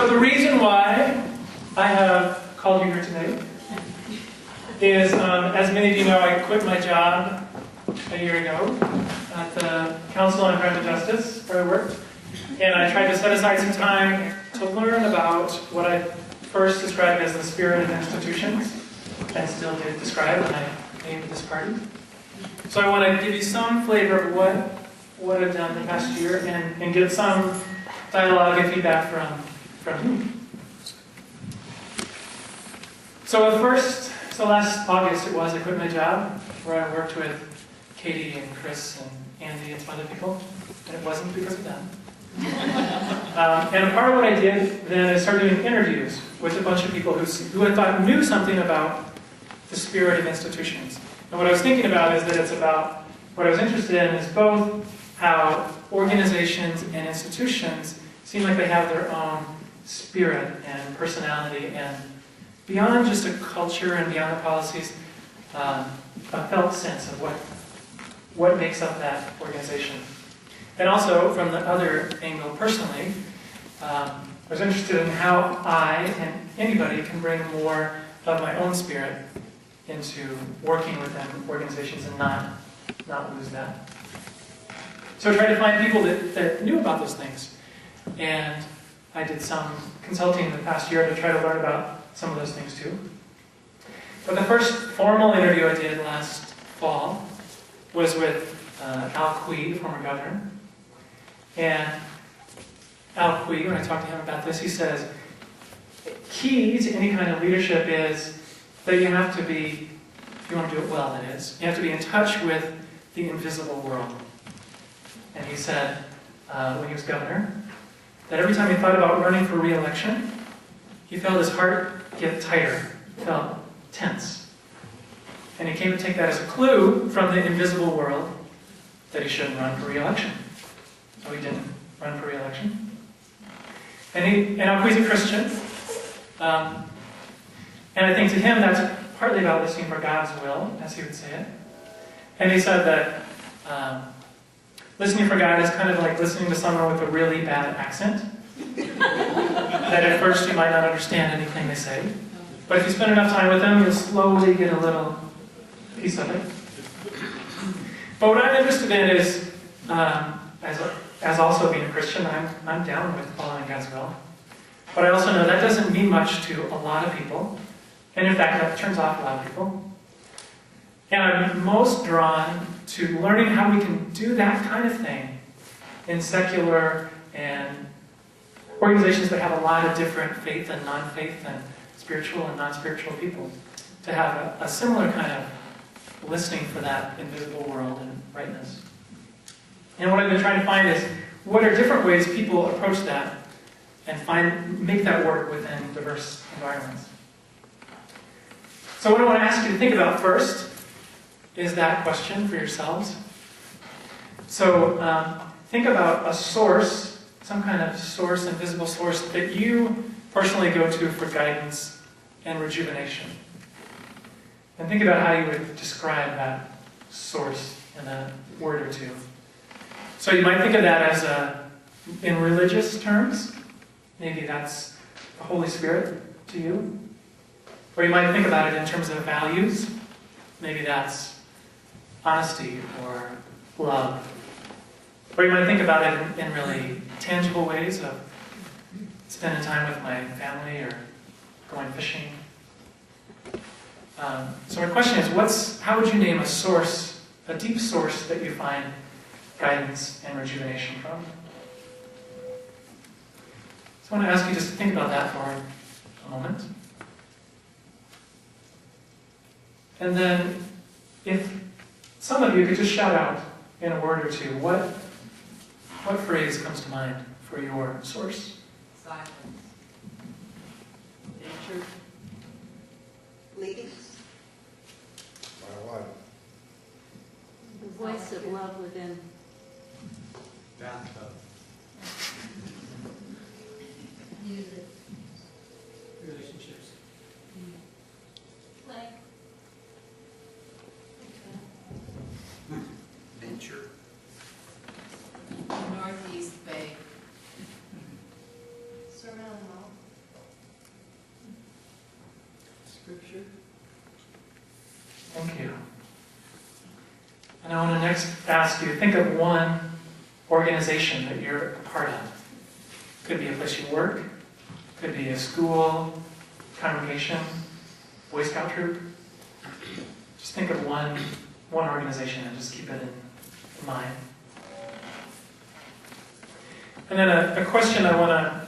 So the reason why I have called you here today is, as many of you know, I quit my job a year ago at the Council on Environmental Justice, where I worked, and I tried to set aside some time to learn about what I first described as the spirit of institutions, and still did describe when I named this party. So I want to give you some flavor of what I've done the past year, and get some dialogue and feedback from you. So last August it was, I quit my job, where I worked with Katie and Chris and Andy and some other people, and it wasn't because of them. And a part of what I did then is start doing interviews with a bunch of people who I thought knew something about the spirit of institutions. And what I was thinking about is that it's about, what I was interested in is both how organizations and institutions seem like they have their own spirit and personality, and beyond just a culture and beyond the policies, a felt sense of what makes up that organization. And also, from the other angle personally, I was interested in how I and anybody can bring more of my own spirit into working within organizations and not lose that. So I tried to find people that knew about those things. And I did some consulting in the past year to try to learn about some of those things too. But the first formal interview I did last fall was with Al Quie, former governor. And Al Quie, when I talked to him about this, he says, key to any kind of leadership is that you have to be, if you want to do it well, that is, you have to be in touch with the invisible world. And he said, when he was governor, that every time he thought about running for re-election, he felt his heart get tighter, felt tense. And he came to take that as a clue from the invisible world that he shouldn't run for re-election. So he didn't run for re-election. And Al Quie's a Christian. And I think to him that's partly about listening for God's will, as he would say it. And he said that listening for God is kind of like listening to someone with a really bad accent. That at first you might not understand anything they say. But if you spend enough time with them, you'll slowly get a little piece of it. But what I'm interested in is, as also being a Christian, I'm down with following God's will. But I also know that doesn't mean much to a lot of people. And in fact, that turns off a lot of people. And I'm most drawn to learning how we can do that kind of thing in secular and organizations that have a lot of different faith and non-faith and spiritual and non-spiritual people. To have a similar kind of listening for that invisible world and brightness. And what I've been trying to find is, what are different ways people approach that and make that work within diverse environments. So what I want to ask you to think about first is that question for yourselves. So think about a source, some kind of source, invisible source, that you personally go to for guidance and rejuvenation. And think about how you would describe that source in a word or two. So you might think of that as in religious terms. Maybe that's the Holy Spirit to you. Or you might think about it in terms of values. Maybe that's honesty or love. Or you might think about it in really tangible ways of spending time with my family or going fishing. So my question is, how would you name a source, a deep source that you find guidance and rejuvenation from? So I want to ask you just to think about that for a moment. And then, if some of you could just shout out in a word or two, what phrase comes to mind for your source? Silence. Nature. Leadings. My wife. The voice of love within. Bathtub. Music. Relationships. Play. Nature. Northeast Bay. Sermon on the Mount. And I want to next ask you, think of one organization that you're a part of. Could be a place you work, could be a school, congregation, Boy Scout troop. Just think of one organization and just keep it in mind. And then a question I want to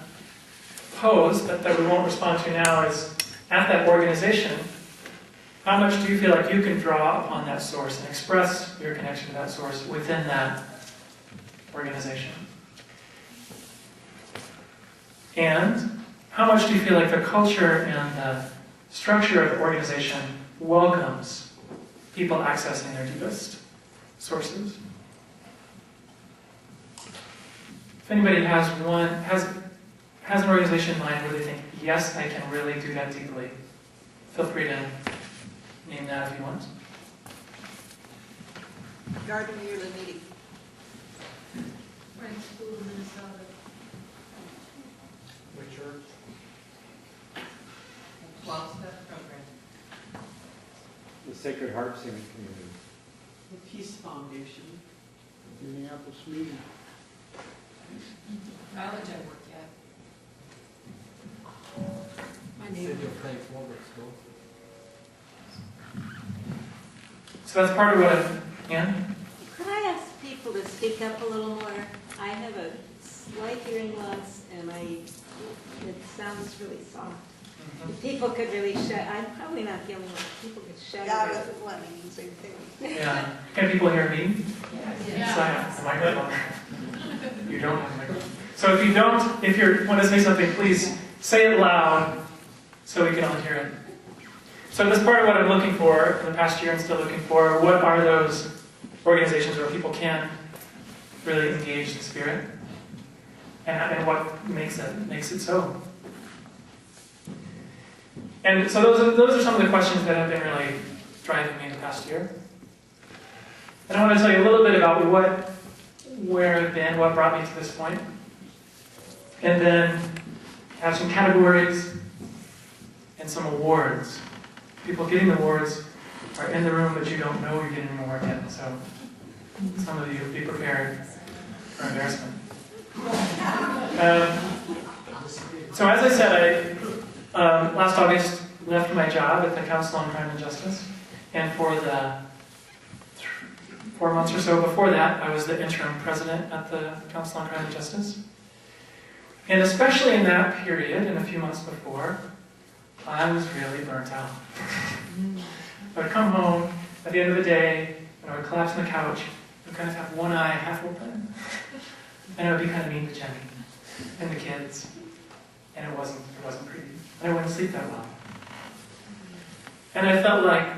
pose that we won't respond to now is, at that organization, how much do you feel like you can draw upon that source and express your connection to that source within that organization? And how much do you feel like the culture and the structure of the organization welcomes people accessing their deepest sources? If anybody has an organization in mind where they think, yes, I can really do that deeply, feel free to name that if you want. Garden yearly meeting. Friends School of Minnesota. The church. 12-step program. The Sacred Heart Singing Community. The Peace Foundation. Minneapolis meeting. College I work at. My neighbor. So that's part of what Anne? Could I ask people to speak up a little more? I have a slight hearing loss, and it sounds really soft. If people could really shout, I'm probably not the only one. People could shout. Yeah, I wasn't wanting to say thing. Yeah. Can people hear me? Yeah. Silence. The microphone. You don't have a microphone. So if you want to say something, please say it loud so we can all hear it. So that's part of what I'm looking for in the past year and still looking for. What are those organizations where people can really engage in spirit? And what makes it so? And so those are some of the questions that have been really driving me the past year. And I want to tell you a little bit about where I've been, what brought me to this point. And then have some categories and some awards. People getting the awards are in the room, but you don't know you're getting an award yet. So some of you be prepared for embarrassment. So as I said, I last August left my job at the Council on Crime and Justice, and for the 4 months or so before that, I was the interim president at the Council on Crime and Justice. And especially in that period, and a few months before, I was really burnt out. I would come home at the end of the day, and I would collapse on the couch, and kind of have one eye half open, and I would be kind of mean to Jenny and the kids, and it wasn't pretty. And I wouldn't sleep that well. And I felt like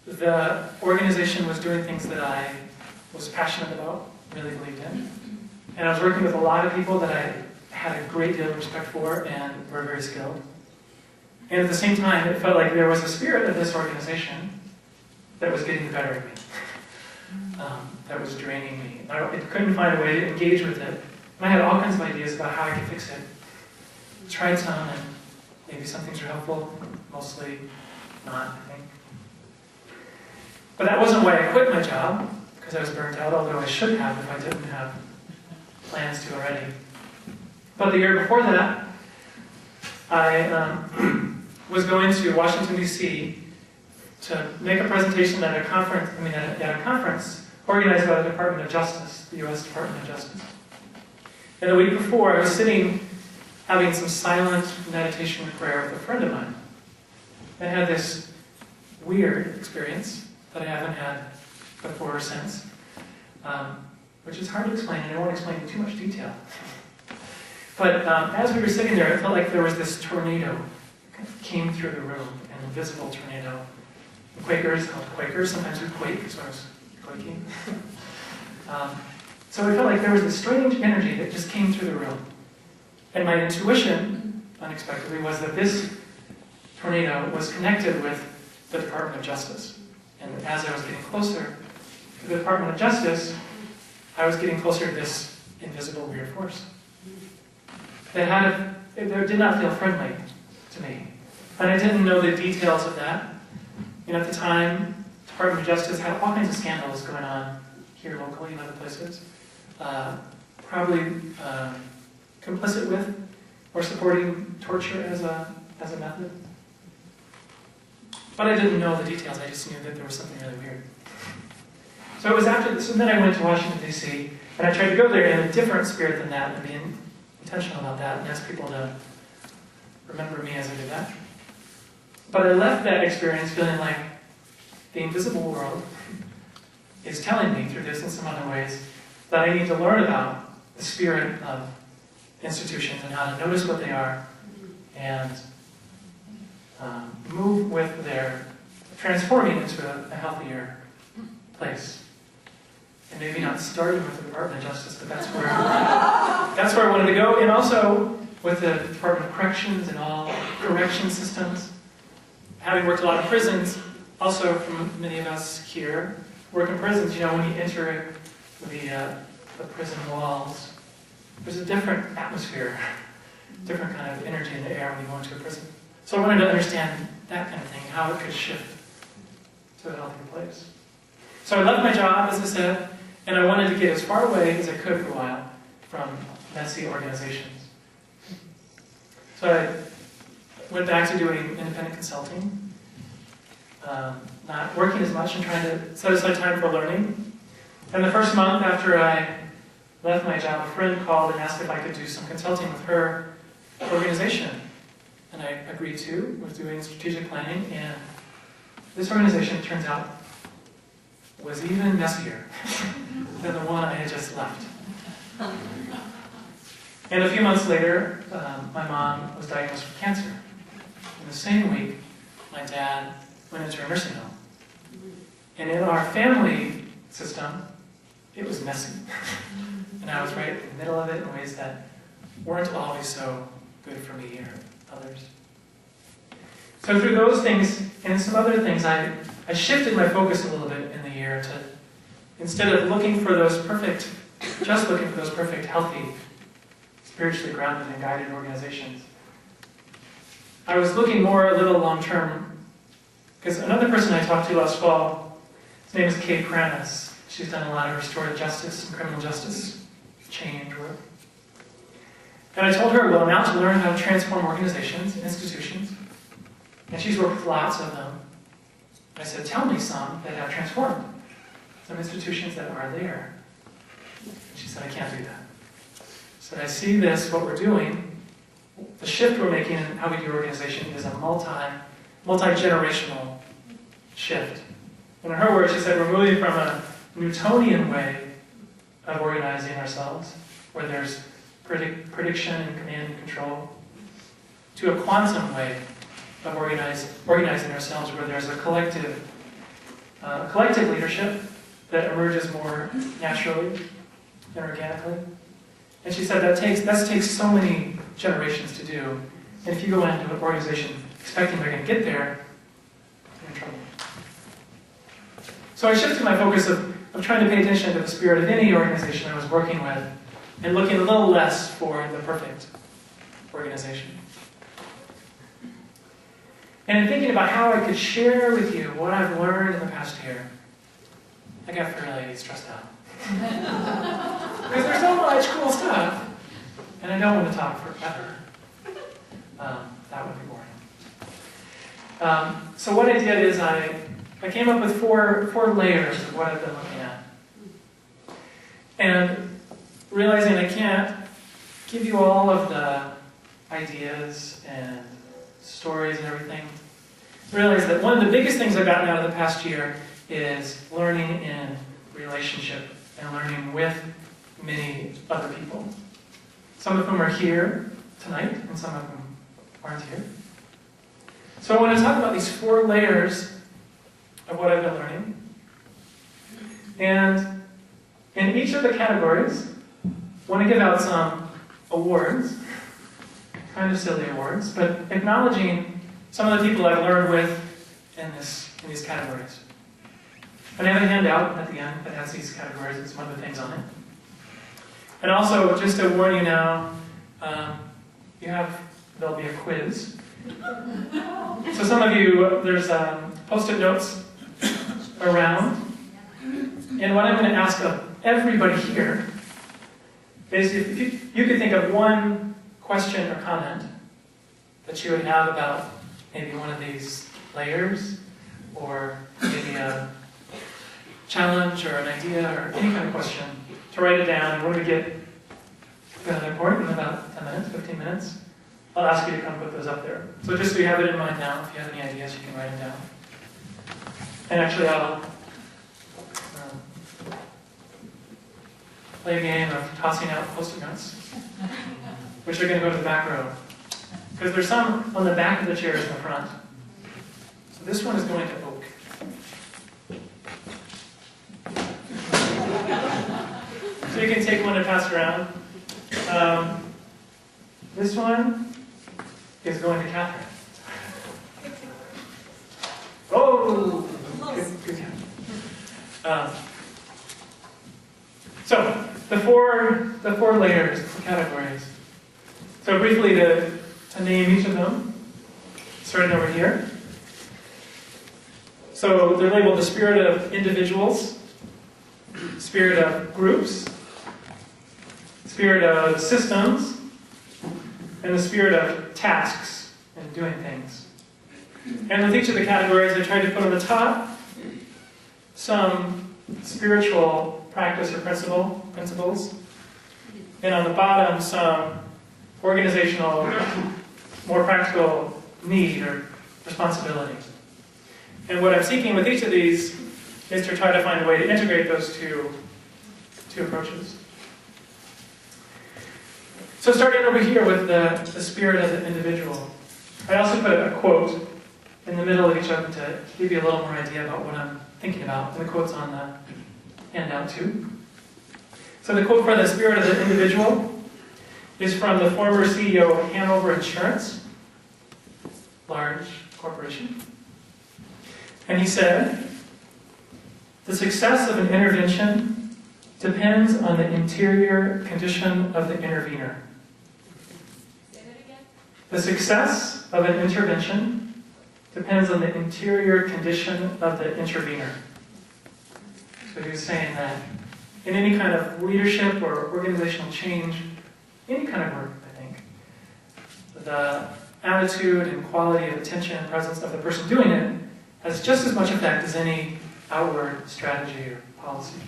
the organization was doing things that I was passionate about, really believed in. And I was working with a lot of people that I had a great deal of respect for and were very skilled. And at the same time, it felt like there was a spirit of this organization that was getting the better of me, that was draining me. I couldn't find a way to engage with it. And I had all kinds of ideas about how I could fix it. Tried some, and maybe some things were helpful, mostly not, I think. But that wasn't why I quit my job, because I was burnt out, although I should have if I didn't have plans to already. But the year before that, I was going to Washington, D.C. to make a presentation at a conference organized by the Department of Justice, the U.S. Department of Justice. And the week before, I was sitting having some silent meditation and prayer with a friend of mine. I had this weird experience that I haven't had before or since, which is hard to explain, and I won't explain in too much detail. But as we were sitting there, it felt like there was this tornado that came through the room, an invisible tornado. The Quakers, called Quakers, sometimes we quake, so I was quaking. So it felt like there was this strange energy that just came through the room. And my intuition, unexpectedly, was that this tornado was connected with the Department of Justice. And as I was getting closer to the Department of Justice, I was getting closer to this invisible weird force. It did not feel friendly to me. And I didn't know the details of that. At the time, Department of Justice had all kinds of scandals going on here locally and other places. Probably complicit with or supporting torture as a method. But I didn't know the details, I just knew that there was something really weird. So it was after this, and then I went to Washington, D.C., and I tried to go there in a different spirit than that, and be intentional about that, and ask people to remember me as I did that. But I left that experience feeling like the invisible world is telling me through this and some other ways that I need to learn about the spirit of institutions and how to notice what they are and move with their transforming into a healthier place. And maybe not starting with the Department of Justice, but that's where I wanted to go. And also with the Department of Corrections and all correction systems. Having worked a lot in prisons, also from many of us here, work in prisons, you know, when you enter the prison walls, there's a different atmosphere, different kind of energy in the air when you go into a prison. So I wanted to understand that kind of thing, how it could shift to a healthier place. So I left my job, as I said, and I wanted to get as far away as I could for a while from messy organizations. So I went back to doing independent consulting, not working as much and trying to set aside time for learning. And the first month after I left my job, a friend called and asked if I could do some consulting with her organization. And I agreed to, with doing strategic planning, and this organization, it turns out, was even messier than the one I had just left. And a few months later, my mom was diagnosed with cancer. In the same week, my dad went into a nursing home. And in our family system, it was messy. And I was right in the middle of it in ways that weren't always so good for me or others. So through those things and some other things, I shifted my focus a little bit in the year to, instead of looking for those perfect, just looking for those perfect, healthy, spiritually grounded and guided organizations, I was looking more a little long-term, because another person I talked to last fall, his name is Kate Pranis. She's done a lot of restorative justice and criminal justice change work. And I told her, well, now to learn how to transform organizations, institutions, and she's worked with lots of them. I said, tell me some that have transformed, some institutions that are there. And she said, I can't do that. So I see this, what we're doing, the shift we're making in how we do organization is a multi-generational shift. And in her words, she said, we're moving from a Newtonian way of organizing ourselves, where there's prediction and command and control, to a quantum way of organizing ourselves, where there's a collective leadership that emerges more naturally and organically. And she said that takes so many generations to do. And if you go into an organization expecting they're going to get there, you're in trouble. So I shifted my focus of trying to pay attention to the spirit of any organization I was working with, and looking a little less for the perfect organization. And in thinking about how I could share with you what I've learned in the past year, I got really stressed out. Because there's so much cool stuff, and I don't want to talk forever. That would be boring. So what I did is I came up with four layers of what I've been looking at. And realizing I can't give you all of the ideas and stories and everything, realize that one of the biggest things I've gotten out of the past year is learning in relationship and learning with many other people. Some of whom are here tonight, and some of them aren't here. So I want to talk about these four layers of what I've been learning. And in each of the categories, I want to give out some awards, kind of silly awards, but acknowledging some of the people I've learned with in these categories. And I have a handout at the end that has these categories and some other things on it. And also, just to warn you now, there'll be a quiz. So some of you, there's post-it notes around. And what I'm going to ask of everybody here is if you could think of one question or comment that you would have about maybe one of these layers, or maybe a challenge or an idea or any kind of question, to write it down. And when we get to that point in about 10 minutes, 15 minutes, I'll ask you to come put those up there. So just so you have it in mind now, if you have any ideas, you can write them down. And actually, I'll play a game of tossing out Post-it notes, which are going to go to the back row. Because there's some on the back of the chairs in the front. So this one is going to Oak. So you can take one and pass it around. This one is going to Catherine. Oh! Good catch. So, the four layers, the categories. So briefly to name each of them, starting over here. So they're labeled the spirit of individuals, spirit of groups, spirit of systems, and the spirit of tasks and doing things. And with each of the categories, I tried to put on the top some spiritual practice or principles, and on the bottom some organizational, more practical need or responsibility. And what I'm seeking with each of these is to try to find a way to integrate those two approaches. So starting over here with the spirit of the individual, I also put a quote in the middle of each of them to give you a little more idea about what I'm thinking about. And the quote's on the handout too. So the quote for the spirit of the individual is from the former CEO of Hanover Insurance, large corporation. And he said, "The success of an intervention depends on the interior condition of the intervener." Say that again? The success of an intervention depends on the interior condition of the intervener. So he was saying that in any kind of leadership or organizational change, any kind of work, I think, the attitude and quality of attention and presence of the person doing it has just as much effect as any outward strategy or policy.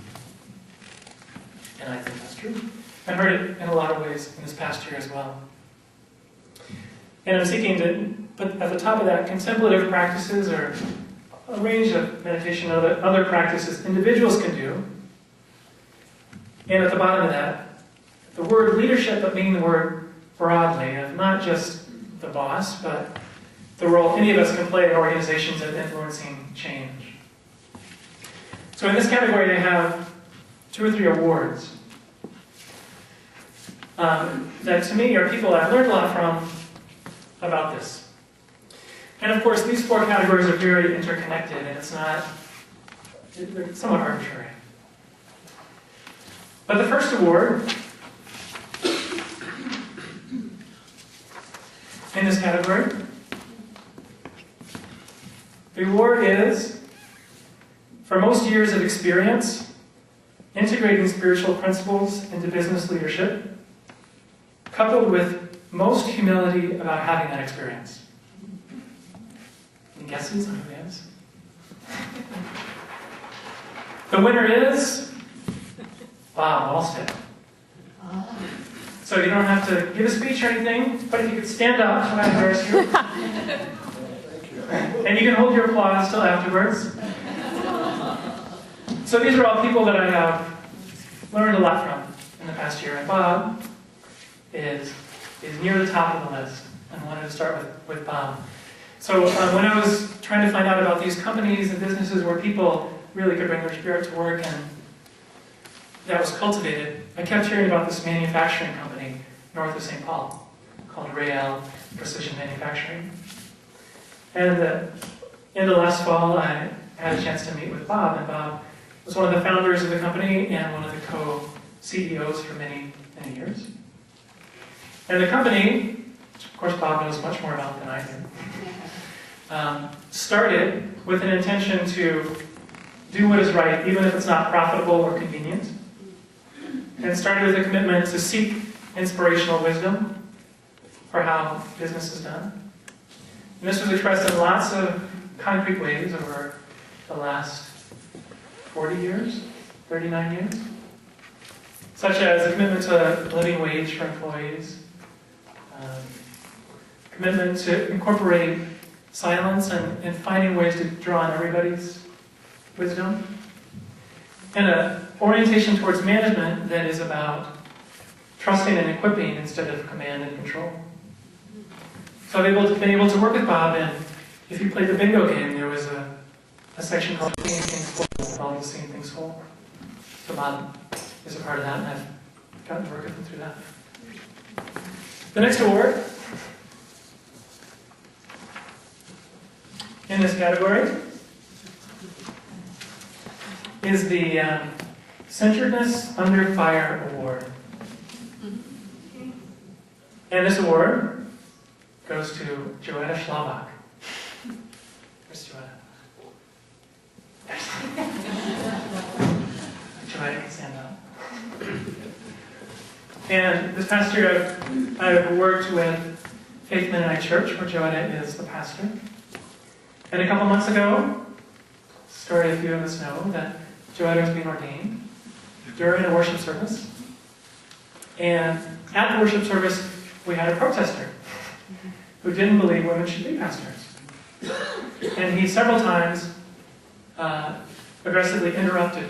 And I think that's true. I've heard it in a lot of ways in this past year as well. And I'm seeking to put at the top of that contemplative practices, or a range of meditation and other practices individuals can do. And at the bottom of that, the word leadership, but meaning the word broadly, of not just the boss, but the role any of us can play in organizations of influencing change. So in this category, I have 2 or 3 awards that to me are people I've learned a lot from about this. And of course, these 4 categories are very interconnected, and they're somewhat arbitrary. But the first award in this category, the award is for most years of experience integrating spiritual principles into business leadership, coupled with most humility about having that experience. Any guesses on who it is? The winner is Bob Wallstead. So you don't have to give a speech or anything, but if you could stand up when I address you. And you can hold your applause till afterwards. So these are all people that I have learned a lot from in the past year. And Bob is near the top of the list. I wanted to start with Bob. So when I was trying to find out about these companies and businesses where people really could bring their spirit to work and that was cultivated, I kept hearing about this manufacturing company north of St. Paul called Rael Precision Manufacturing. And in the last fall, I had a chance to meet with Bob, and Bob was one of the founders of the company and one of the co-CEOs for many, many years. And the company, which of course Bob knows much more about than I do, started with an intention to do what is right, even if it's not profitable or convenient. And it started with a commitment to seek inspirational wisdom for how business is done. And this was expressed in lots of concrete ways over the last 40 years, 39 years, such as a commitment to a living wage for employees, commitment to incorporate silence and finding ways to draw on everybody's wisdom, and an orientation towards management that is about trusting and equipping instead of command and control. So I've been able to work with Bob, and if you played the bingo game, there was a section called Seeing Things Whole, called Seeing Things Whole. So Bob is a part of that, and I've gotten to work with him through that. The next award in this category is the Centeredness Under Fire Award. And this award goes to Joanna Schlabach. Where's Joanna? Joanna can stand up. And this past year I've worked with Faith Mennonite Church, where Joanna is the pastor. And a couple months ago, a few of us know that Joanna was being ordained during a worship service. And at the worship service, we had a protester who didn't believe women should be pastors. And he several times aggressively interrupted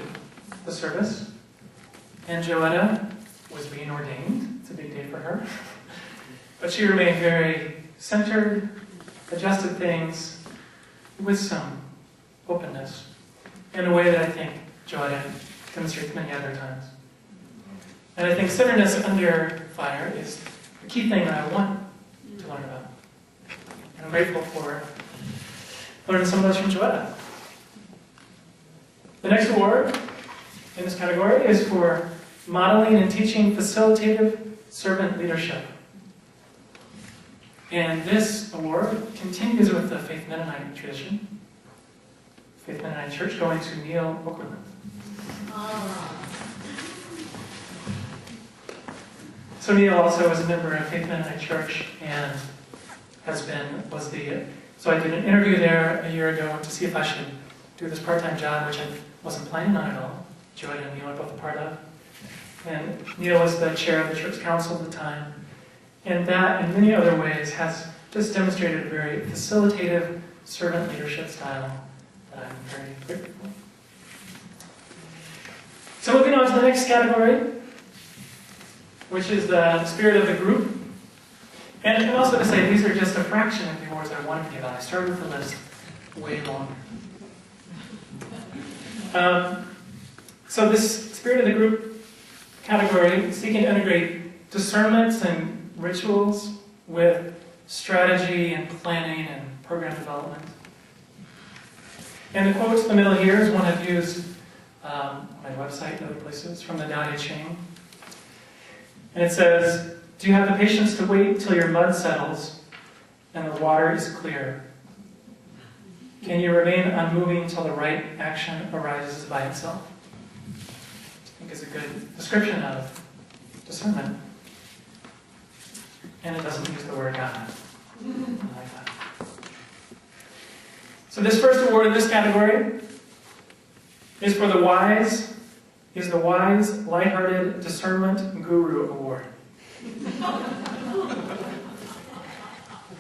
the service. And Joanna was being ordained. It's a big day for her. But she remained very centered, adjusted things with some openness in a way that I think Joanna demonstrates many other times. And I think centeredness under fire is the key thing that I want to learn about. And I'm grateful for learning some of those from Joanna. The next award in this category is for modeling and teaching facilitative servant leadership. And this award continues with the Faith Mennonite tradition. Faith Mennonite Church going to Neil Okerlund. So Neil also is a member of Faith Mennonite Church and so I did an interview there a year ago to see if I should do this part-time job, which I wasn't planning on at all. Joanna and Neil are both a part of. And Neil was the chair of the church council at the time. And that, in many other ways, has just demonstrated a very facilitative servant leadership style that I'm very grateful for. So moving on to the next category, which is the spirit of the group. And also to say, these are just a fraction of the awards I wanted to give out. I started with the list way longer. So this spirit of the group category, seeking to integrate discernments and rituals with strategy and planning and program development. And the quote in the middle here is one I've used on my website and other places from the Tao Te Ching. And it says, "Do you have the patience to wait till your mud settles and the water is clear? Can you remain unmoving till the right action arises by itself?" I think is a good description of discernment. And it doesn't use the word God. I like that. So this first award in this category is for the wise, lighthearted discernment guru award.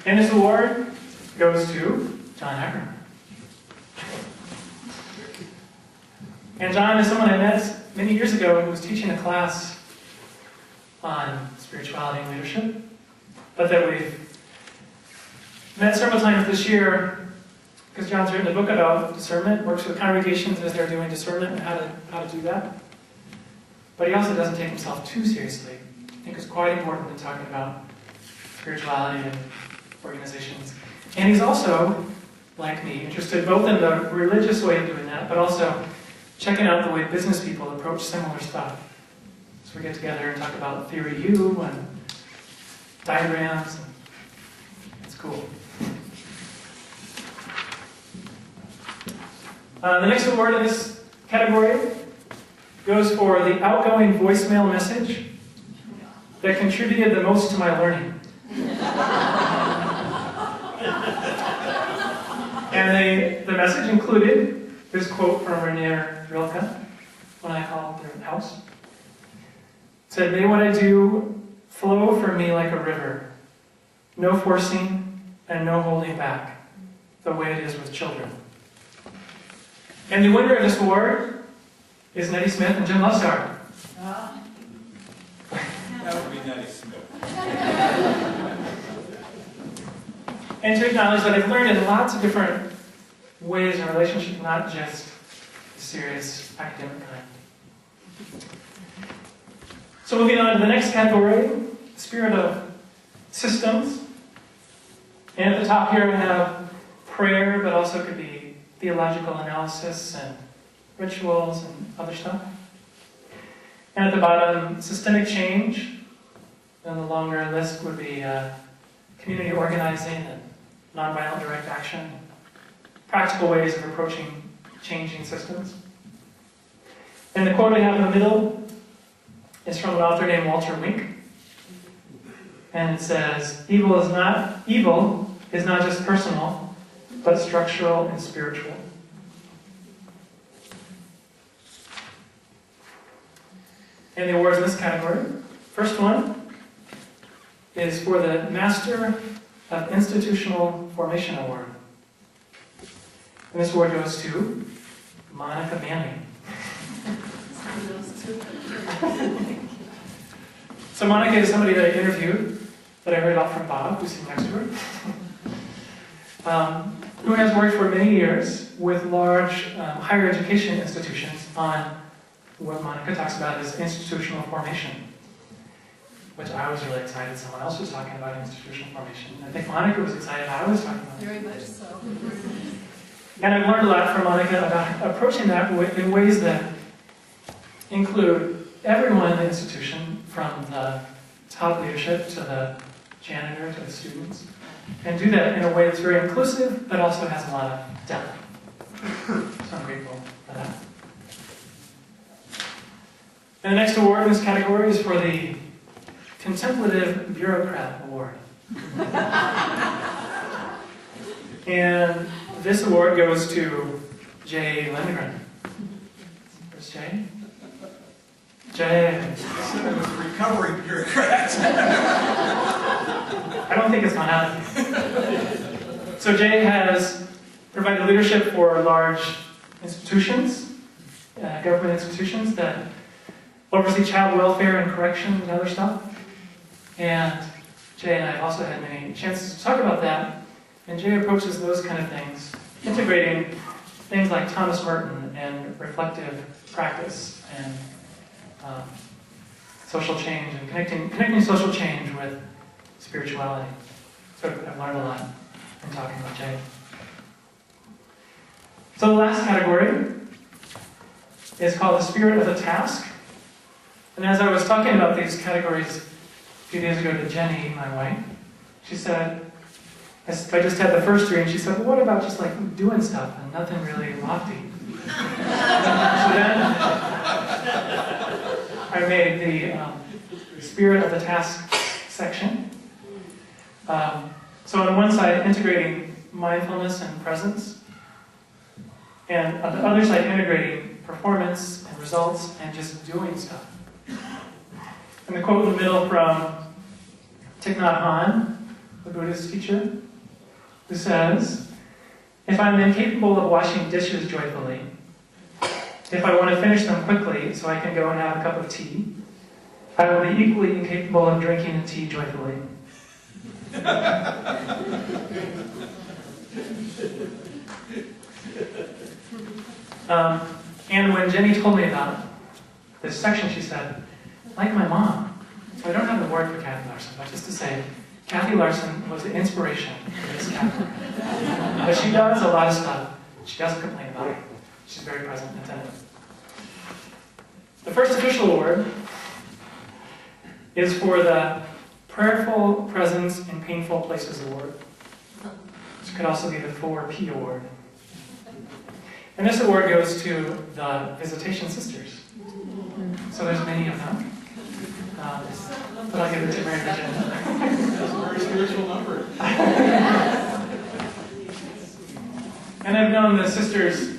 And this award goes to John Ackerman. And John is someone I met many years ago who was teaching a class on spirituality and leadership, but that we've met several times this year because John's written a book about discernment, works with congregations as they're doing discernment and how to do that. But he also doesn't take himself too seriously. I think it's quite important in talking about spirituality and organizations. And he's also, like me, interested both in the religious way of doing that, but also checking out the way business people approach similar stuff. So we get together and talk about theory U and diagrams. It's cool. The next award in this category goes for the outgoing voicemail message that contributed the most to my learning. And the message included this quote from Rainier Rilke when I called their house. It said, "May what I do flow from me like a river, no forcing and no holding back, the way it is with children." And the winner of this award is Nettie Smith and Jim Lustar. That would be Nettie Smith. And to acknowledge that I've learned in lots of different ways in relationship, not just the serious academic kind. So moving on to the next category, the spirit of systems. And at the top here we have prayer, but also could be theological analysis and rituals and other stuff. And at the bottom, systemic change. And the longer list would be community organizing and nonviolent direct action, practical ways of approaching changing systems. And the quote I have in the middle is from an author named Walter Wink. And it says, evil is not just personal, but structural and spiritual. And the awards in this category. First one is for the Master of Institutional Formation Award. And this award goes to Monica Manning. So Monica is somebody that I interviewed, that I heard about from Bob, who's sitting next to her, who has worked for many years with large higher education institutions on what Monica talks about as institutional formation, which I was really excited someone else was talking about institutional formation. I think Monica was excited I was talking about it. Very much so. And I've learned a lot from Monica about approaching that in ways that include everyone in the institution, from the top leadership to the janitor to the students, and do that in a way that's very inclusive, but also has a lot of depth. So I'm grateful for that. And the next award in this category is for the Contemplative Bureaucrat Award. And this award goes to Jay Lindgren. Where's Jay? Jay. Recovering bureaucrat. I don't think it's gone out. So Jay has provided leadership for large institutions, government institutions that oversee child welfare and corrections and other stuff. And Jay and I have also had many chances to talk about that. And Jay approaches those kind of things, integrating things like Thomas Merton and reflective practice and social change, and connecting social change with spirituality. So I've learned a lot from talking about Jay. So the last category is called the spirit of the task. And as I was talking about these categories a few days ago to Jenny, my wife, she said, I just had the first three, and she said, well, what about just like doing stuff and nothing really lofty? So then I made the spirit of the task section. So on one side, integrating mindfulness and presence, and on the other side, integrating performance and results and just doing stuff. And the quote in the middle from Thich Nhat Hanh, the Buddhist teacher, who says, if I'm incapable of washing dishes joyfully, if I want to finish them quickly so I can go and have a cup of tea, I will be equally incapable of drinking the tea joyfully. And when Jenny told me about this section, she said, like my mom. So I don't have the word for Kathy Larson, but just to say, Kathy Larson was the inspiration for this category. But she does a lot of stuff. She doesn't complain about it. She's very present and attentive. The first official award is for the Prayerful Presence in Painful Places Award. This could also be the 4P Award. And this award goes to the Visitation Sisters. So there's many of them. But I'll give it to Mary Virginia. That's a very spiritual number. And I've known the sisters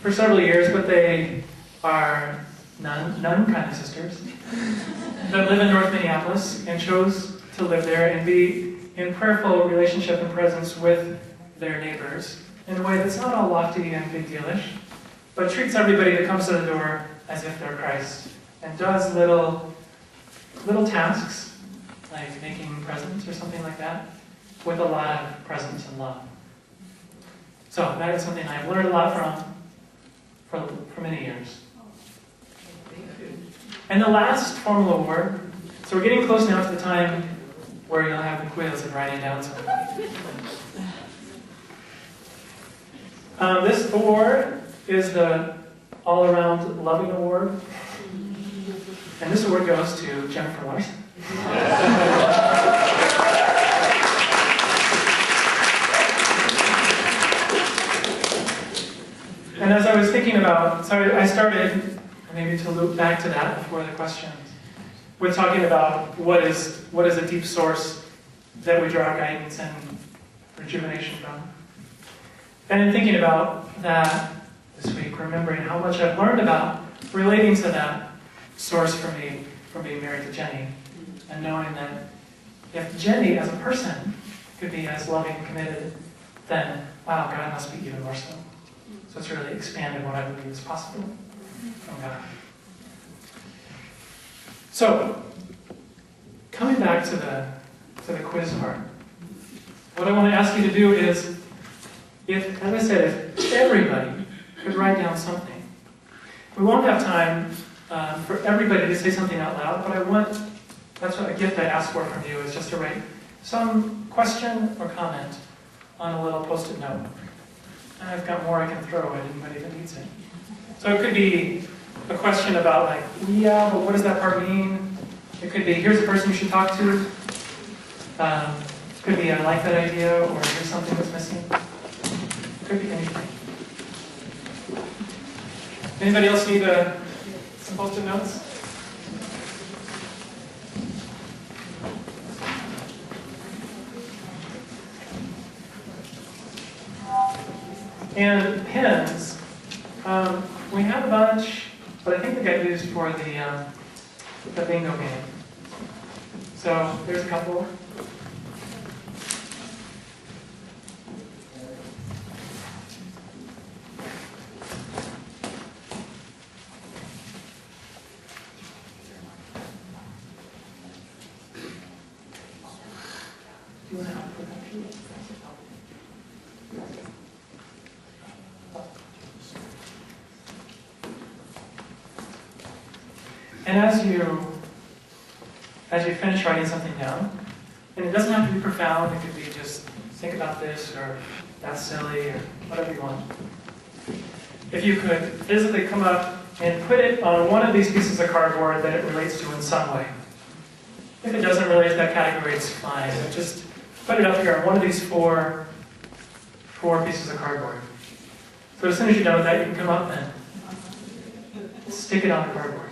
for several years, but they are nun kind of sisters that live in North Minneapolis and chose to live there and be in prayerful relationship and presence with their neighbors in a way that's not all lofty and big dealish, but treats everybody that comes to the door as if they're Christ, and does little tasks, like making presents or something like that, with a lot of presence and love. So that is something I've learned a lot from for many years. And the last formal award, so we're getting close now to the time where you'll have the quiz and writing down something. This award is the all-around loving award. And this award goes to Jennifer Larson. And as I was thinking about, so I started, maybe to loop back to that before the questions, with talking about what is a deep source that we draw guidance and rejuvenation from. And in thinking about that this week, remembering how much I've learned about relating to that source for me from being married to Jenny, and knowing that if Jenny as a person could be as loving and committed, then wow, God must be even more so. So it's really expanded what I believe is possible from God. So, coming back to the quiz part, what I want to ask you to do is, if, as I said, if everybody could write down something. We won't have time for everybody to say something out loud, but that's what a gift I ask for from you, is just to write some question or comment on a little post-it note. And I've got more I can throw at anybody that needs it. So it could be a question about, like, yeah, but what does that part mean? It could be, here's a person you should talk to. It could be, I like that idea, or here's something that's missing. It could be anything. Anybody else need some post-it notes? And pens, we have a bunch, but I think they got used for the bingo game. So there's a couple. Do you want to help with that? And as you finish writing something down, and it doesn't have to be profound, it could be just think about this, or that's silly, or whatever you want. If you could physically come up and put it on one of these pieces of cardboard that it relates to in some way. If it doesn't relate to that category, it's fine. But just put it up here on one of these four pieces of cardboard. So as soon as you're done with that, you can come up and stick it on the cardboard.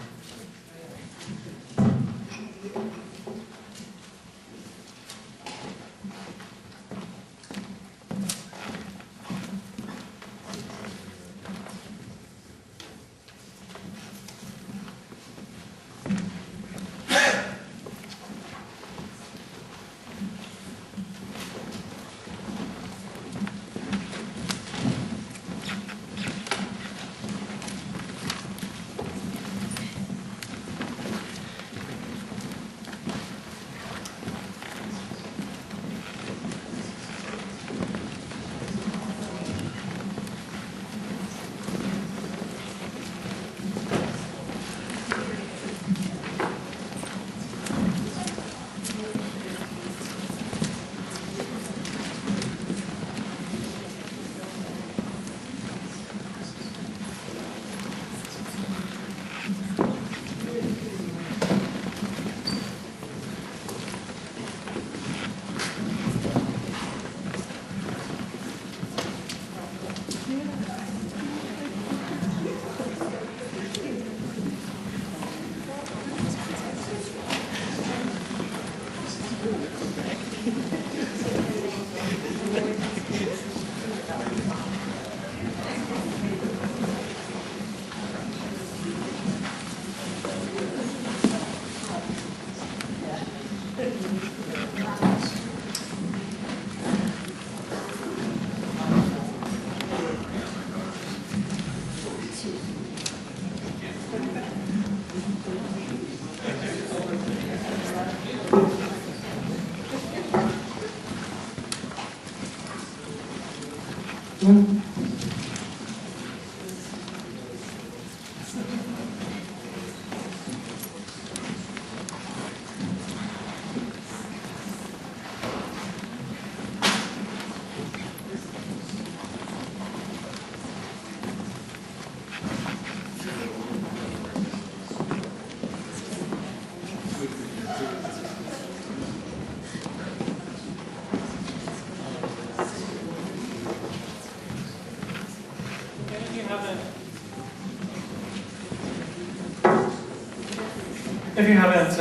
If you haven't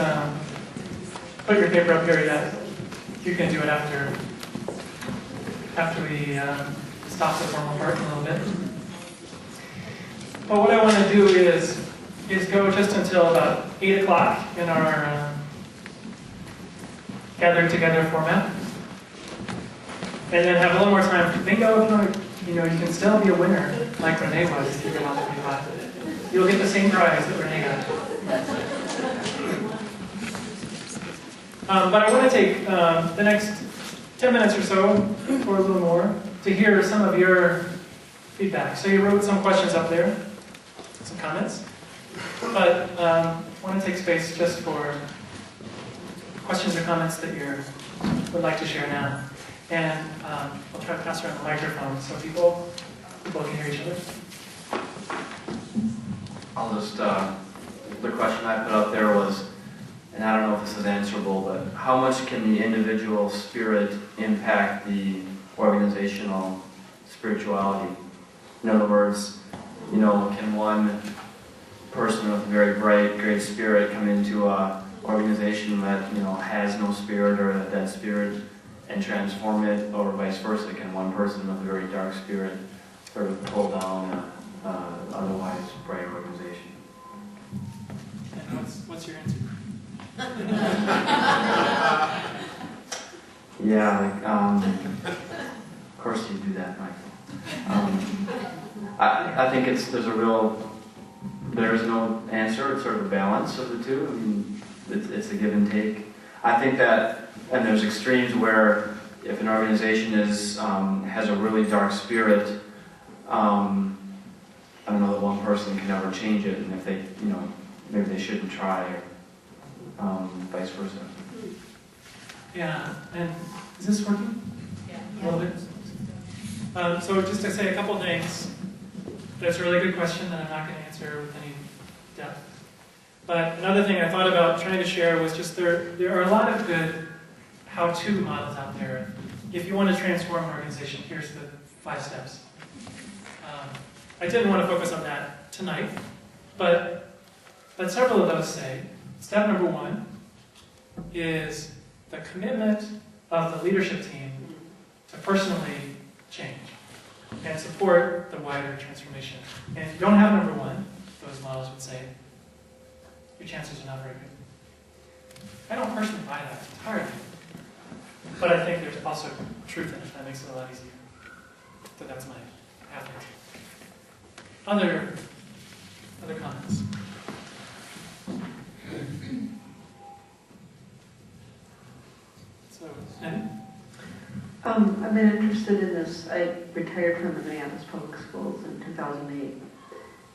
put your paper up here yet, you can do it after we stop the formal part in a little bit. But what I want to do is go just until about 8 o'clock in our gathering together format, and then have a little more time to think of, you can still be a winner like Renee was if you get on 25. You'll get the same prize that Renee got. But I want to take the next 10 minutes or so, or a little more, to hear some of your feedback. So you wrote some questions up there, some comments, but I want to take space just for questions or comments that you would like to share now. And I'll try to pass around the microphone so people can hear each other. I'll just, the question I put up there was, and I don't know if this is answerable, but how much can the individual spirit impact the organizational spirituality? In other words, can one person with a very bright, great spirit come into an organization that, has no spirit or a dead spirit and transform it, or vice versa? Can one person with a very dark spirit sort of pull down an otherwise bright organization? And what's your answer? Yeah, of course you do that, Michael. I think there is no answer. It's sort of a balance of the two. I mean, it's a give and take. I think that, and there's extremes where if an organization has a really dark spirit, I don't know that one person can ever change it, and if they, maybe they shouldn't try, or vice versa. Yeah, and is this working? Yeah. A little bit? So just to say a couple things. That's a really good question that I'm not going to answer with any depth. But another thing I thought about trying to share was just there are a lot of good how-to models out there. If you want to transform an organization, here's the 5 steps. I didn't want to focus on that tonight, but several of those say, step number 1 is the commitment of the leadership team to personally change and support the wider transformation. And if you don't have number 1, those models would say, your chances are not very good. I don't personally buy that entirely, but I think there's also truth in it that makes it a lot easier. So that's my half answer. Other comments? So, Annie? I've been interested in this. I retired from the Minneapolis Public Schools in 2008,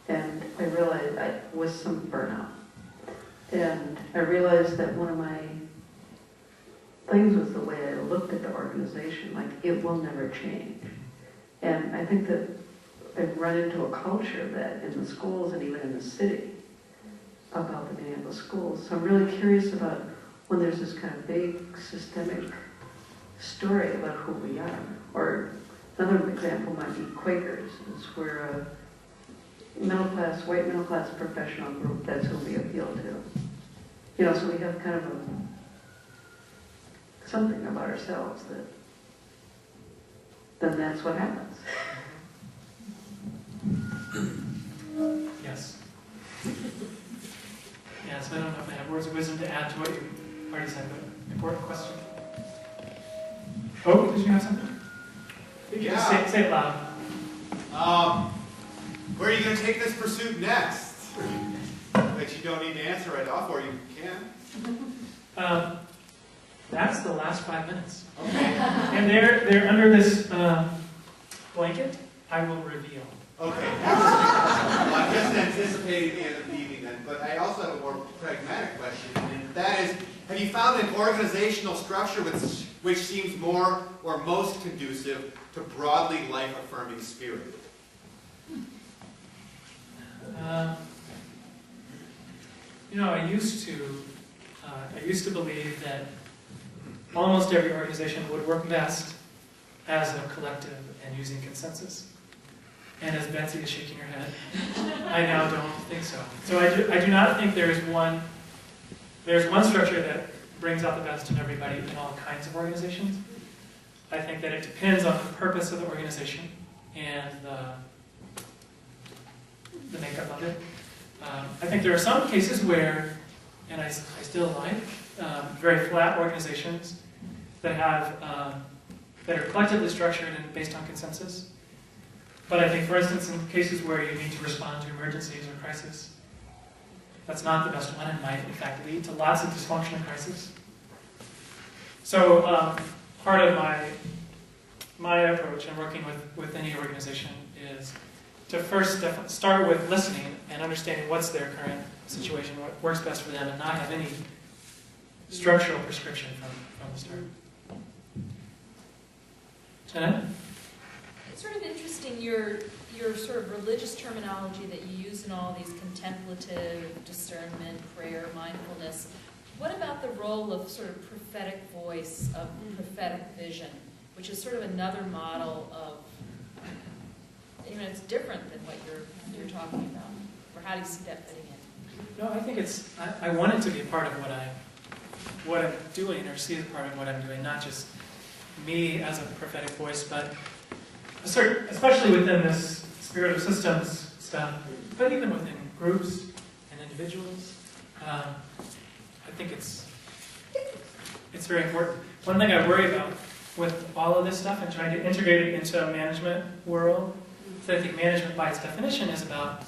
and I realized I was some burnout. And I realized that one of my things was the way I looked at the organization, like it will never change. And I think that I've run into a culture that in the schools and even in the city about the Minneapolis schools. So I'm really curious about when there's this kind of big systemic story about who we are. Or another example might be Quakers. It's where a white middle-class professional group, that's who we appeal to. So we have kind of something about ourselves, then that's what happens. Yes. Yeah, so I don't know if I have words of wisdom to add to what you already said, but important question. Oh, did you have something? You can just say it loud. Where are you going to take this pursuit next? That you don't need to answer right off, or you can. That's the last 5 minutes. Okay. And they're under this blanket. I will reveal. Okay. Well, I'm just anticipating the end of the evening then, but I also have a more pragmatic question, and that is, have you found an organizational structure which seems more or most conducive to broadly life-affirming spirit? I used to believe that almost every organization would work best as a collective and using consensus. And as Betsy is shaking her head, I now don't think so. So I do not think there's one structure that brings out the best in everybody in all kinds of organizations. I think that it depends on the purpose of the organization and the makeup of it. I think there are some cases where, and I still like, very flat organizations that are collectively structured and based on consensus. But I think, for instance, in cases where you need to respond to emergencies or crises, that's not the best one and might, in fact, lead to lots of dysfunction and crisis. So part of my approach in working with any organization is to first start with listening and understanding what's their current situation, what works best for them, and not have any structural prescription from the start. Jeanette? It's sort of interesting, your sort of religious terminology that you use in all these contemplative, discernment, prayer, mindfulness. What about the role of sort of prophetic voice, of prophetic vision, which is sort of another model of, it's different than what you're talking about? Or how do you see that fitting in? No, I think I want it to be a part of what I'm doing, or see as part of what I'm doing, not just me as a prophetic voice, but especially within this spirit of systems stuff, but even within groups and individuals. I think it's very important. One thing I worry about with all of this stuff and trying to integrate it into a management world, so I think management by its definition is about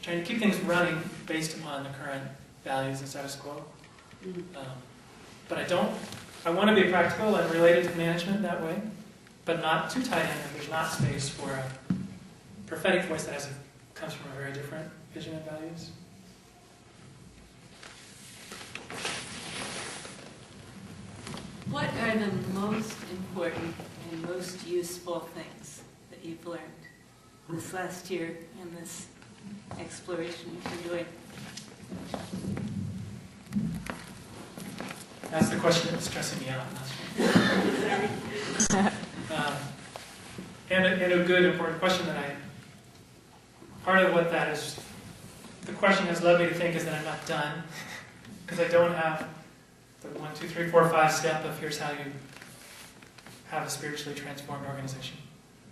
trying to keep things running based upon the current values and status quo. But I want to be practical and related to management that way, but not too tied in if there's not space for a prophetic voice that comes from a very different vision and values. What are the most important and most useful things that you've learned this last year in this exploration you've been doing? That's the question that's stressing me out. And a good, important question that part of what that is, the question has led me to think is that I'm not done, because I don't have the 1, 2, 3, 4, 5 step of here's how you have a spiritually transformed organization.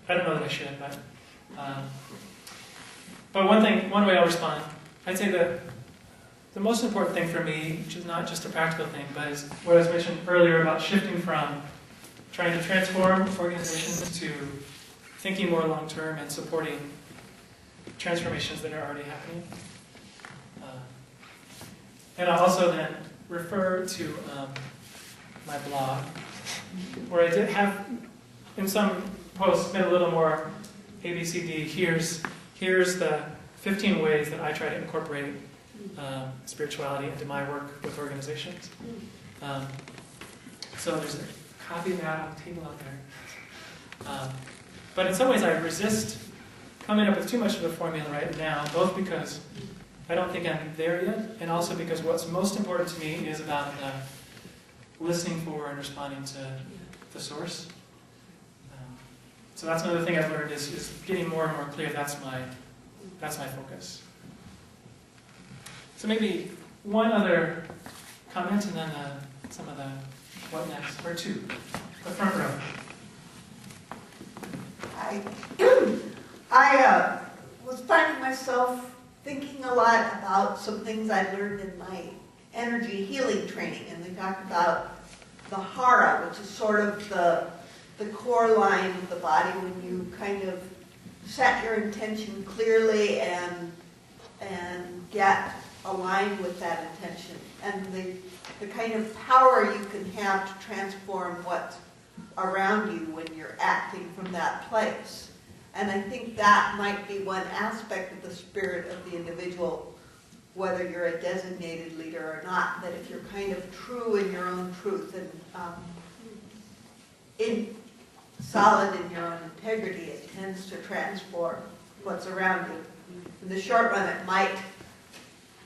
I don't know that I should, but one way I'll respond, I'd say that the most important thing for me, which is not just a practical thing, but is what I was mentioned earlier about shifting from trying to transform organizations to thinking more long-term and supporting transformations that are already happening. And I'll also then refer to my blog, where I did have, in some posts, been a little more ABCD. Here's the 15 ways that I try to incorporate spirituality into my work with organizations. So there's a copy of that on the table out there. But in some ways I resist coming up with too much of a formula right now, both because I don't think I'm there yet, and also because what's most important to me is about listening for and responding to the source. So that's another thing I've learned is getting more and more clear that's my focus. So maybe one other comment and then some of the what next? Where to? The front row. I was finding myself thinking a lot about some things I learned in my energy healing training, and they talked about the hara, which is sort of the core line of the body when you kind of set your intention clearly and get aligned with that intention, and the kind of power you can have to transform what's around you when you're acting from that place. And I think that might be one aspect of the spirit of the individual, whether you're a designated leader or not, that if you're kind of true in your own truth and solid in your own integrity, it tends to transform what's around you. In the short run, it might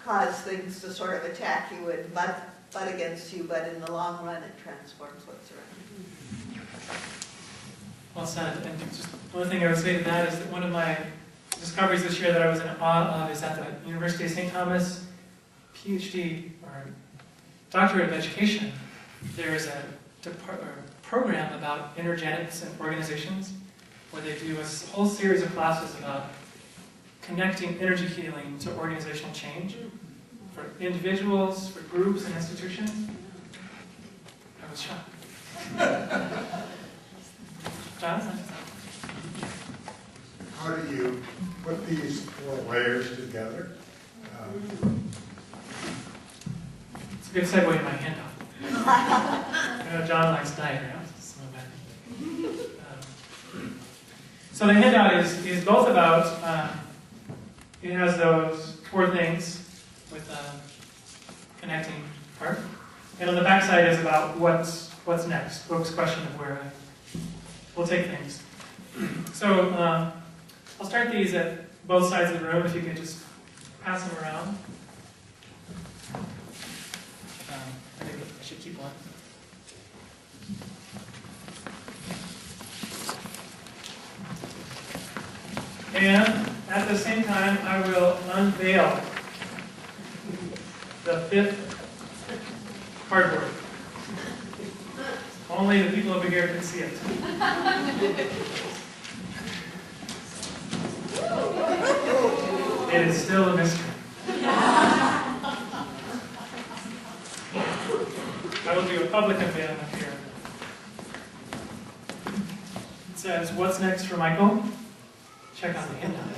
cause things to sort of attack you and butt against you, but in the long run, it transforms what's around you. Well said. And just one thing I would say to that is that one of my discoveries this year that I was in awe of is at the University of St. Thomas PhD or Doctorate of Education. There's a program about energetics and organizations where they do a whole series of classes about connecting energy healing to organizational change for individuals, for groups and institutions. I was shocked. Jonathan? How do you put these 4 layers together? It's a good segue in my handout. I know John likes diagrams. So the handout is both about, it has those 4 things with connecting part. And on the back side is about what's next, Book's question of where we'll take things. So I'll start these at both sides of the room, if you could just pass them around. I think I should keep one. And at the same time, I will unveil the 5th cardboard. Only the people over here can see it. It is still a mystery. I will do a public unveiling up here. It says, "What's next for Michael?" Check out the handout.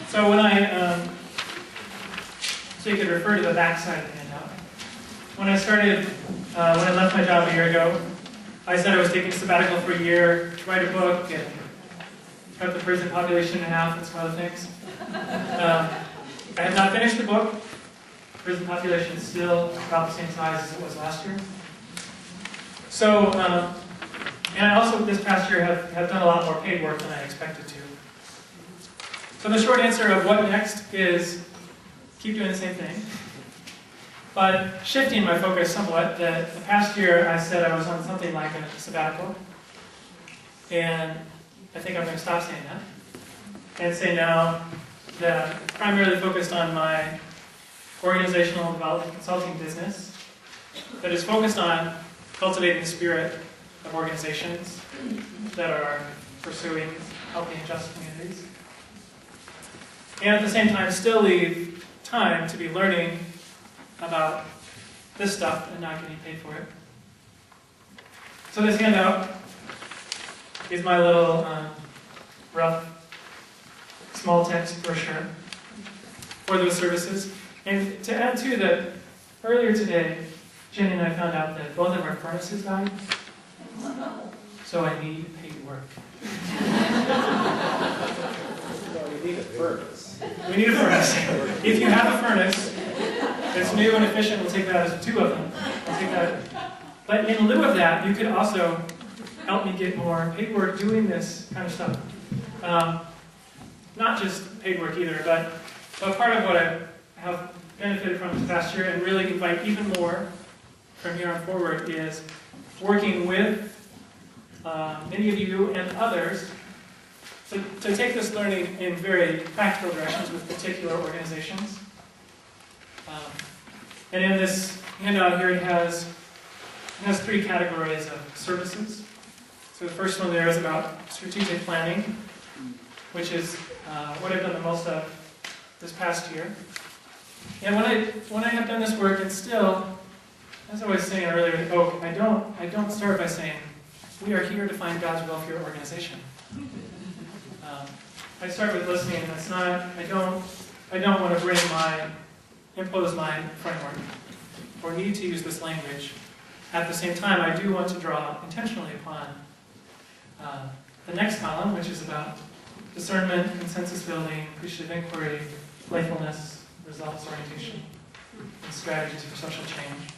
So when so you could refer to the back side of the handout. When I started, when I left my job a year ago, I said I was taking a sabbatical for a year to write a book and cut the prison population in half and some other things. I have not finished the book. Prison population is still about the same size as it was last year. So, and I also this past year have done a lot more paid work than I expected to. So the short answer of what next is keep doing the same thing. But shifting my focus somewhat, the past year I said I was on something like a sabbatical. And I think I'm going to stop saying that. And say now that I'm primarily focused on my organizational development consulting business that is focused on cultivating the spirit of organizations that are pursuing healthy and just communities. And at the same time still leave time to be learning about this stuff and not getting paid for it. So this handout is my little rough small text brochure for those services. And to add to that, earlier today, Jenny and I found out that both of our furnaces died. So I need paid work. We need a furnace. We need a furnace. If you have a furnace that's new and efficient, we'll take that as 2 of them. We'll take that. But in lieu of that, you could also help me get more paid work doing this kind of stuff. Not just paid work either, but part of what I have benefited from this past year and really invite even more from here on forward is working with many of you and others to take this learning in very practical directions with particular organizations. And in this handout here, it has 3 categories of services. So the first one there is about strategic planning, which is what I've done the most of this past year. And when I have done this work, it's still, as I was saying earlier at Oak, I don't start by saying, we are here to find God's will for your organization. I start with listening, and it's not, I don't want to impose my framework, or need to use this language. At the same time, I do want to draw intentionally upon the next column, which is about discernment, consensus building, appreciative inquiry, playfulness, results orientation, and strategies for social change.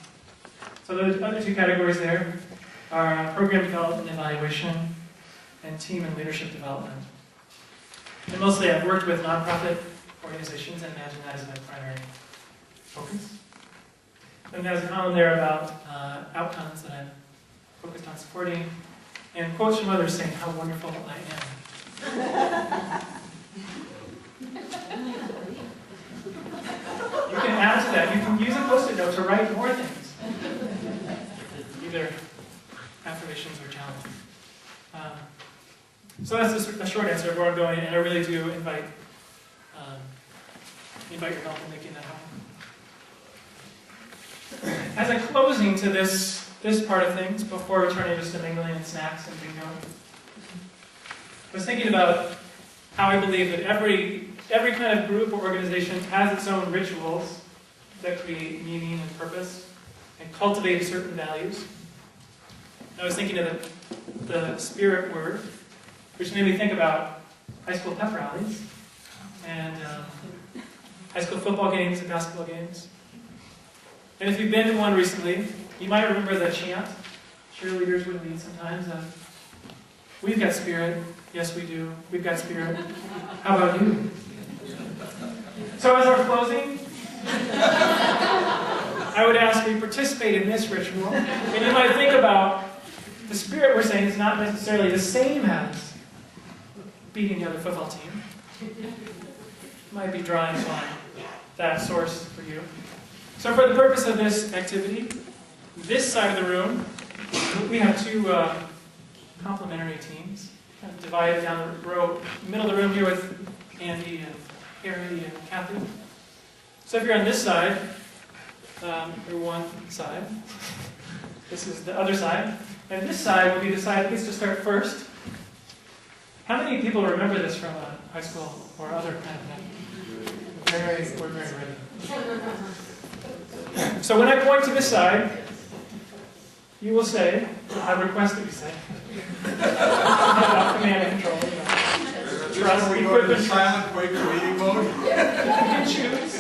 So the other 2 categories there are program development and evaluation, and team and leadership development. And mostly I've worked with nonprofit organizations and imagine that as my primary focus. And there's a column there about outcomes that I've focused on supporting, and quotes from others saying how wonderful I am. You can add to that. You can use a Post-it note to write more things. Either affirmations or challenges. So that's a short answer of where I'm going, and I really do invite your help in making that happen. As a closing to this part of things, before returning just to mingling and snacks and bingo, I was thinking about how I believe that every kind of group or organization has its own rituals that create meaning and purpose and cultivate certain values. I was thinking of the spirit word, which made me think about high school pep rallies and high school football games and basketball games. And if you've been to one recently, you might remember the chant cheerleaders would lead sometimes of, we've got spirit, yes we do, we've got spirit, how about you? So as our closing, I would ask we participate in this ritual, and you might think about the spirit we're saying is not necessarily the same as beating the other football team. Might be drawing on that source for you. So for the purpose of this activity, this side of the room, we have 2 complementary teams, kind of divided down the row, middle of the room here with Andy and Harry and Kathy. So if you're on this side, you're one side. This is the other side. And this side will be the side that gets to start first. How many people remember this from high school or other kind of thing? We're very ready. So when I point to this side, you will say, I request that you say, command and control. Trust, equipment, silent Quaker meeting mode. You can choose.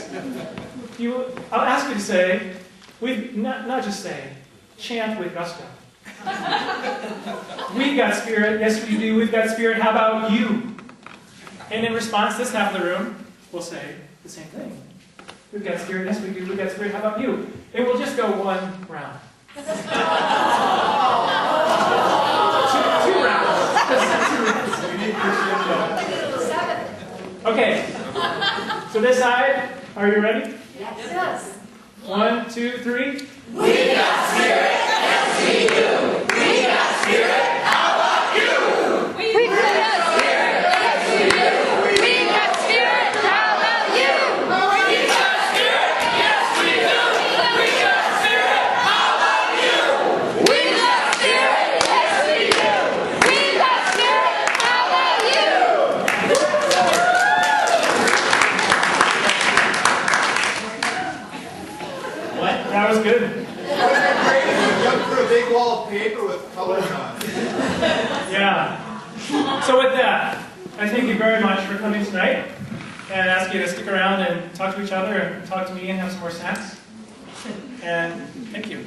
I'll ask you to say, not just say, chant with gusto. We've got spirit, yes we do, we've got spirit, how about you? And in response, this half of the room will say the same thing. We've got spirit, yes we do, we've got spirit, how about you? It will just go one round. 2 rounds. Okay, so this side, are you ready? Yes. 1, 2, 3. We got spirit, yes we do. We got spirit, how about you? We got spirit, yes we do. We got spirit, how about you? We got spirit, yes we do. We got spirit, how about you? We got spirit, yes we do. We got spirit, how about you? What? That was good. Jump through a big wall of paper with colors on it. Yeah. So with that, I thank you very much for coming tonight, and ask you to stick around and talk to each other and talk to me and have some more snacks. And thank you.